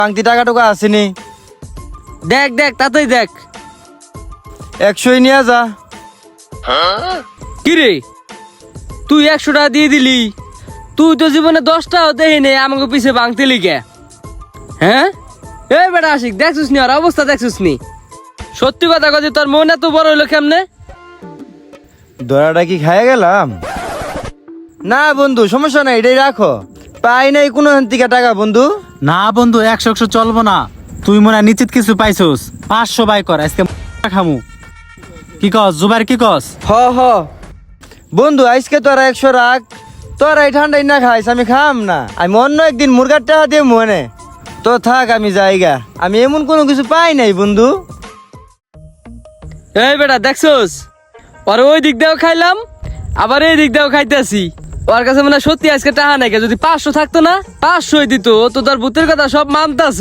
বাংতি টাকা টুকা আসেনি। দেখ দেখ তাতেই দেখ। 100 নিয়ে যা। কি রে তুই 100 টাকা দিয়ে দিলি? তুই তো জীবনে 10 টাকাও দেখি নে আমাকে পিছে ভাঙতে লিখে। হ্যাঁ এই বেটা আশিক, দেখছিস নি আর অবস্থা দেখছিস নি? সত্যি কথা কদি তোর মন এত বড় হইলো কেমনে? দয়াটা কি খাইয়ে গেলাম? না বন্ধু সমস্যা নাই, এটাই রাখো। পাই নাই কোনো থেকে টাকা বন্ধু। না বন্ধু 100 চলবো না। তুই মনে হয় নিশ্চিত কিছু পাইছস। 500 বাই কর, আজকে খামু। কি কস জুবাইর, কি কস? হ হ বন্ধু, আজকে তোরা 100 রাখ। তোরা এই ঠান্ডায় না খাইস, আমি খাম না। আমি অন্য একদিন মুরগার টাকা দিয়ে মনে তো থাক, আমি যাইগা। আমি এমন কোনো কিছু পাই নাই বন্ধু। এই বেটা দেখছস, পরে ওই দিক দিয়েও খাইলাম আবার এই দিক দিয়েও খাইতেছি। ওর কাছে মানে সত্যি আজকে টাকা নাই। যদি 500 থাকতো না 500 দিত, তো তোর ভূতের কথা সব মানতাস।